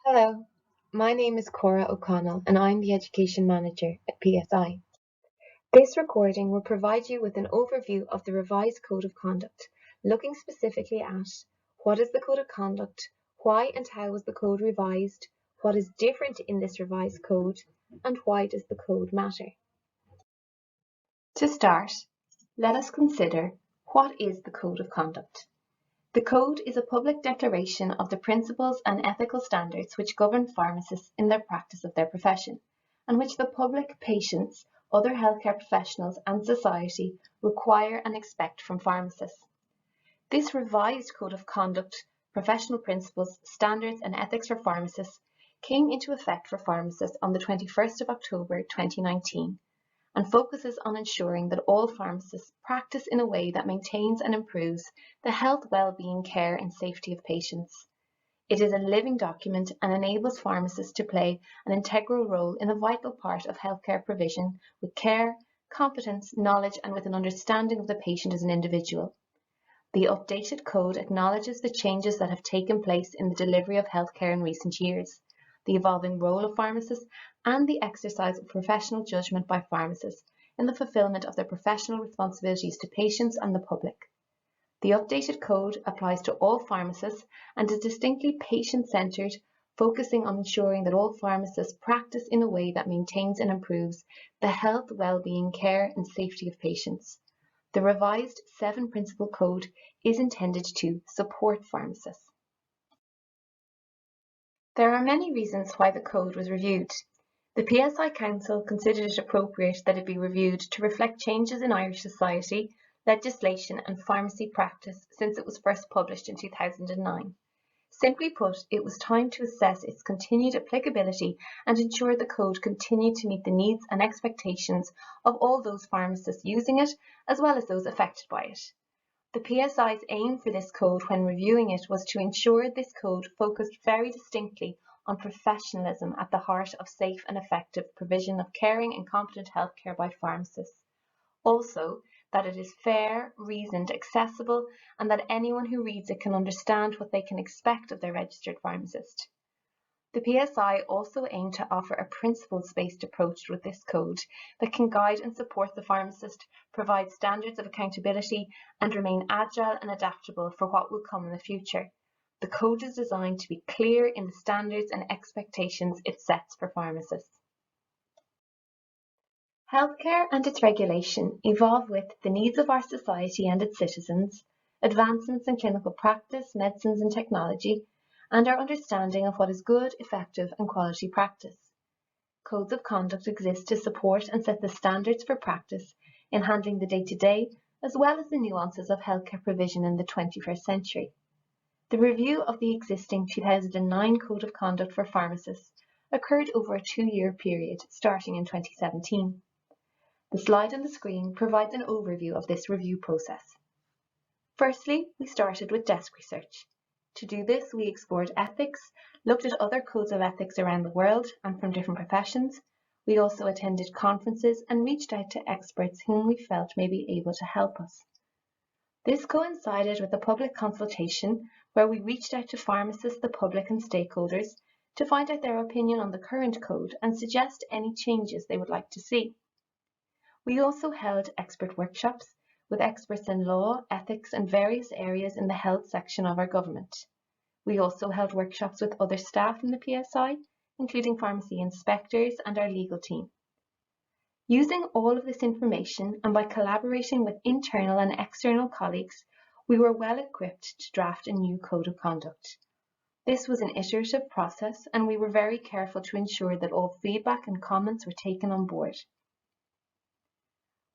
Hello, my name is Cora O'Connell and I'm the Education Manager at PSI. This recording will provide you with an overview of the revised Code of Conduct, looking specifically at what is the Code of Conduct, why and how was the code revised, what is different in this revised code, and why does the code matter. To start, let us consider what is the Code of Conduct. The Code is a public declaration of the principles and ethical standards which govern pharmacists in their practice of their profession, and which the public, patients, other healthcare professionals and society require and expect from pharmacists. This revised Code of Conduct, Professional Principles, Standards and Ethics for Pharmacists came into effect for pharmacists on the 21st of October 2019 and focuses on ensuring that all pharmacists practice in a way that maintains and improves the health, well-being, care and safety of patients. It is a living document and enables pharmacists to play an integral role in a vital part of healthcare provision with care, competence, knowledge and with an understanding of the patient as an individual. The updated code acknowledges the changes that have taken place in the delivery of healthcare in recent years, the evolving role of pharmacists, and the exercise of professional judgment by pharmacists in the fulfillment of their professional responsibilities to patients and the public. The updated code applies to all pharmacists and is distinctly patient-centred, focusing on ensuring that all pharmacists practice in a way that maintains and improves the health, well-being, care and safety of patients. The revised 7-principle code is intended to support pharmacists. There are many reasons why the code was reviewed. The PSI Council considered it appropriate that it be reviewed to reflect changes in Irish society, legislation and pharmacy practice since it was first published in 2009. Simply put, it was time to assess its continued applicability and ensure the code continued to meet the needs and expectations of all those pharmacists using it, as well as those affected by it. The PSI's aim for this code when reviewing it was to ensure this code focused very distinctly on professionalism at the heart of safe and effective provision of caring and competent healthcare by pharmacists. Also, that it is fair, reasoned, accessible, and that anyone who reads it can understand what they can expect of their registered pharmacist. The PSI also aimed to offer a principles-based approach with this code that can guide and support the pharmacist, provide standards of accountability, and remain agile and adaptable for what will come in the future. The code is designed to be clear in the standards and expectations it sets for pharmacists. Healthcare and its regulation evolve with the needs of our society and its citizens, advancements in clinical practice, medicines and technology, and our understanding of what is good, effective and quality practice. Codes of conduct exist to support and set the standards for practice in handling the day-to-day, as well as the nuances of healthcare provision in the 21st century. The review of the existing 2009 Code of Conduct for Pharmacists occurred over a 2-year period, starting in 2017. The slide on the screen provides an overview of this review process. Firstly, we started with desk research. To do this, we explored ethics, looked at other codes of ethics around the world and from different professions. We also attended conferences and reached out to experts whom we felt may be able to help us. This coincided with a public consultation where we reached out to pharmacists, the public and stakeholders to find out their opinion on the current code and suggest any changes they would like to see. We also held expert workshops with experts in law, ethics and various areas in the health section of our government. We also held workshops with other staff in the PSI, including pharmacy inspectors and our legal team. Using all of this information and by collaborating with internal and external colleagues, we were well equipped to draft a new code of conduct. This was an iterative process and we were very careful to ensure that all feedback and comments were taken on board.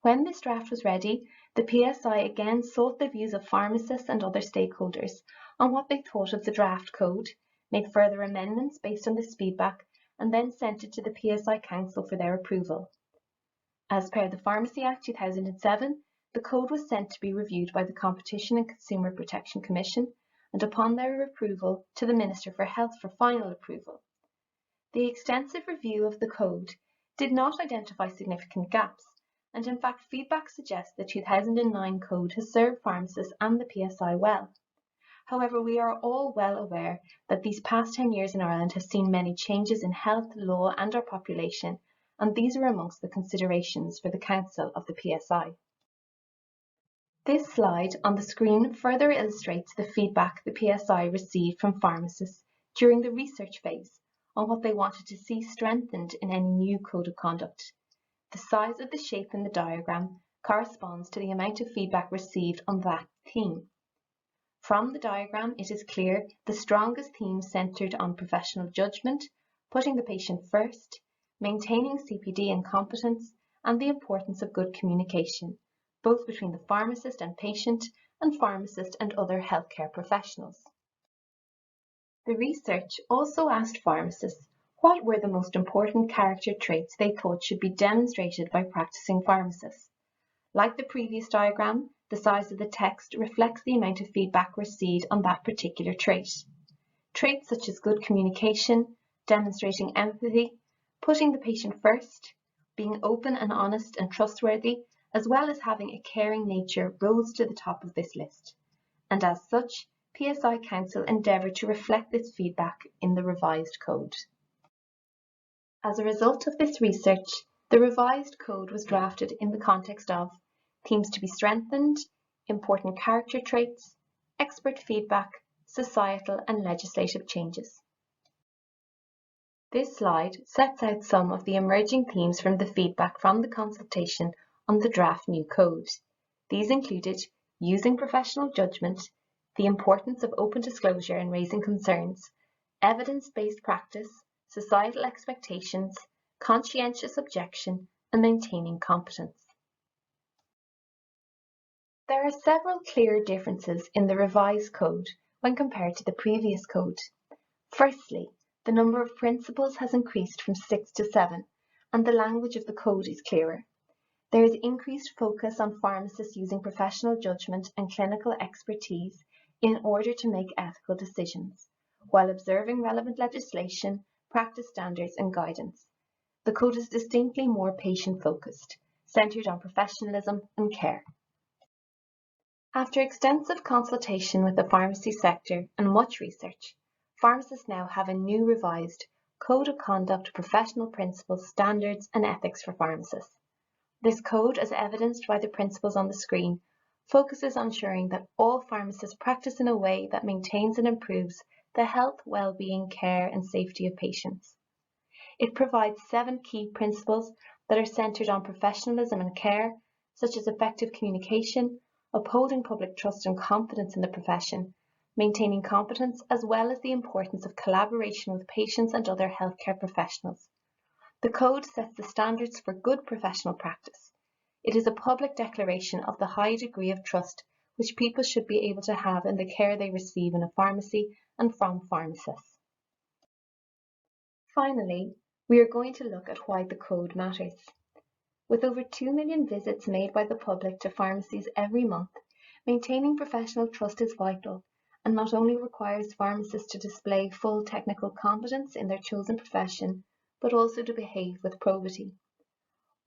When this draft was ready, the PSI again sought the views of pharmacists and other stakeholders on what they thought of the draft code, made further amendments based on this feedback, and then sent it to the PSI Council for their approval. As per the Pharmacy Act 2007, the code was sent to be reviewed by the Competition and Consumer Protection Commission, and upon their approval to the Minister for Health for final approval. The extensive review of the code did not identify significant gaps, and in fact feedback suggests the 2009 code has served pharmacists and the PSI well. However, we are all well aware that these past 10 years in Ireland have seen many changes in health, law and our population, and these are amongst the considerations for the Council of the PSI. This slide on the screen further illustrates the feedback the PSI received from pharmacists during the research phase on what they wanted to see strengthened in any new code of conduct. The size of the shape in the diagram corresponds to the amount of feedback received on that theme. From the diagram, it is clear the strongest themes centred on professional judgment, putting the patient first, maintaining CPD and competence, and the importance of good communication, both between the pharmacist and patient, and pharmacist and other healthcare professionals. The research also asked pharmacists what were the most important character traits they thought should be demonstrated by practicing pharmacists. Like the previous diagram, the size of the text reflects the amount of feedback received on that particular trait. Traits such as good communication, demonstrating empathy, putting the patient first, being open and honest and trustworthy, as well as having a caring nature rose to the top of this list. And as such, PSI Council endeavoured to reflect this feedback in the revised code. As a result of this research, the revised code was drafted in the context of themes to be strengthened, important character traits, expert feedback, societal and legislative changes. This slide sets out some of the emerging themes from the feedback from the consultation on the draft new code. These included using professional judgment, the importance of open disclosure and raising concerns, evidence-based practice, societal expectations, conscientious objection, and maintaining competence. There are several clear differences in the revised code when compared to the previous code. Firstly, the number of principles has increased from 6 to 7, and the language of the code is clearer. There is increased focus on pharmacists using professional judgment and clinical expertise in order to make ethical decisions, while observing relevant legislation, practice standards and guidance. The code is distinctly more patient-focused, centred on professionalism and care. After extensive consultation with the pharmacy sector and much research, pharmacists now have a new revised Code of Conduct, Professional Principles, Standards and Ethics for Pharmacists. This code, as evidenced by the principles on the screen, focuses on ensuring that all pharmacists practice in a way that maintains and improves the health, well-being, care and safety of patients. It provides 7 key principles that are centred on professionalism and care, such as effective communication, upholding public trust and confidence in the profession, maintaining competence, as well as the importance of collaboration with patients and other healthcare professionals. The code sets the standards for good professional practice. It is a public declaration of the high degree of trust which people should be able to have in the care they receive in a pharmacy and from pharmacists. Finally, we are going to look at why the code matters. With over 2 million visits made by the public to pharmacies every month, maintaining professional trust is vital and not only requires pharmacists to display full technical competence in their chosen profession, but also to behave with probity.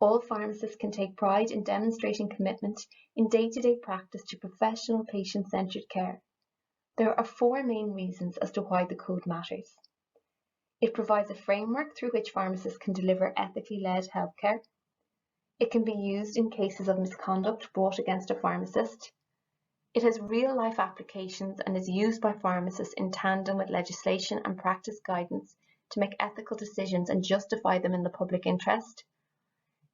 All pharmacists can take pride in demonstrating commitment in day-to-day practice to professional patient-centred care. There are 4 main reasons as to why the code matters. It provides a framework through which pharmacists can deliver ethically led healthcare. It can be used in cases of misconduct brought against a pharmacist. It has real-life applications and is used by pharmacists in tandem with legislation and practice guidance to make ethical decisions and justify them in the public interest.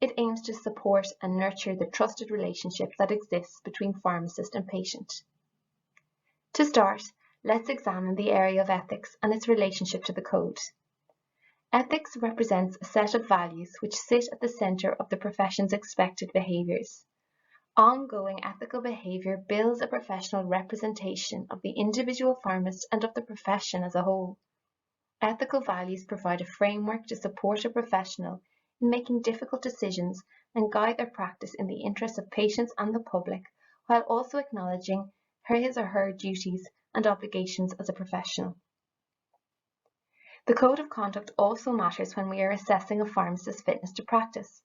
It aims to support and nurture the trusted relationship that exists between pharmacist and patient. To start, let's examine the area of ethics and its relationship to the code. Ethics represents a set of values which sit at the centre of the profession's expected behaviours. Ongoing ethical behaviour builds a professional representation of the individual pharmacist and of the profession as a whole. Ethical values provide a framework to support a professional in making difficult decisions and guide their practice in the interests of patients and the public, while also acknowledging his or her duties and obligations as a professional. The Code of Conduct also matters when we are assessing a pharmacist's fitness to practice.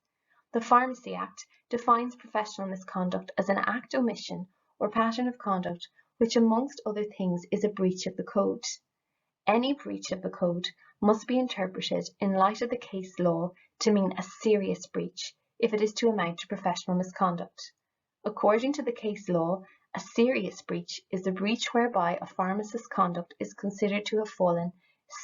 The Pharmacy Act defines professional misconduct as an act, omission, or pattern of conduct which amongst other things is a breach of the code. Any breach of the code must be interpreted in light of the case law to mean a serious breach if it is to amount to professional misconduct. According to the case law, a serious breach is a breach whereby a pharmacist's conduct is considered to have fallen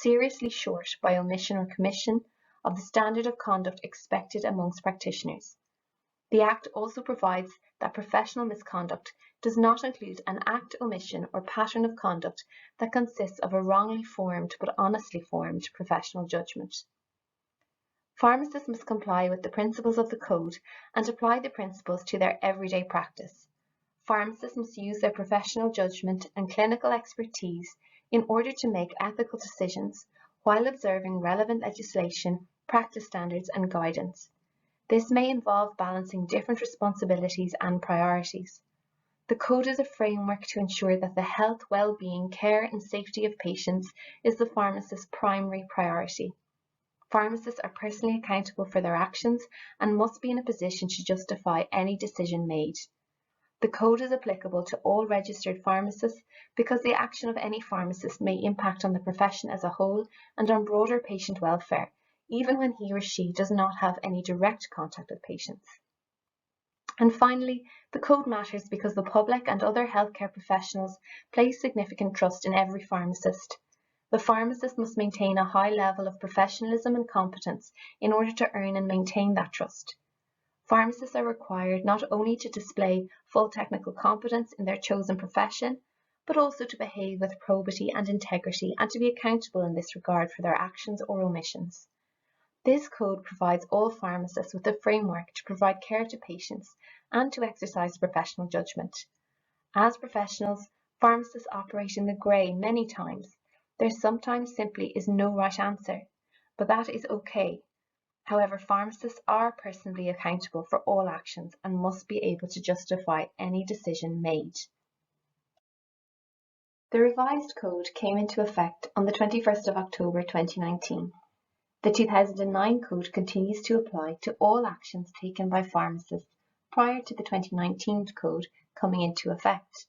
seriously short by omission or commission of the standard of conduct expected amongst practitioners. The Act also provides that professional misconduct does not include an act, omission, or pattern of conduct that consists of a wrongly formed but honestly formed professional judgment. Pharmacists must comply with the principles of the Code and apply the principles to their everyday practice. Pharmacists must use their professional judgment and clinical expertise in order to make ethical decisions while observing relevant legislation, practice standards, and guidance. This may involve balancing different responsibilities and priorities. The Code is a framework to ensure that the health, well-being, care, and safety of patients is the pharmacist's primary priority. Pharmacists are personally accountable for their actions and must be in a position to justify any decision made. The Code is applicable to all registered pharmacists because the action of any pharmacist may impact on the profession as a whole and on broader patient welfare, even when he or she does not have any direct contact with patients. And finally, the Code matters because the public and other healthcare professionals place significant trust in every pharmacist. The pharmacist must maintain a high level of professionalism and competence in order to earn and maintain that trust. Pharmacists are required not only to display full technical competence in their chosen profession, but also to behave with probity and integrity and to be accountable in this regard for their actions or omissions. This Code provides all pharmacists with a framework to provide care to patients and to exercise professional judgment. As professionals, pharmacists operate in the grey many times. There sometimes simply is no right answer, but that is okay. However, pharmacists are personally accountable for all actions and must be able to justify any decision made. The revised code came into effect on the 21st of October 2019. The 2009 code continues to apply to all actions taken by pharmacists prior to the 2019 code coming into effect.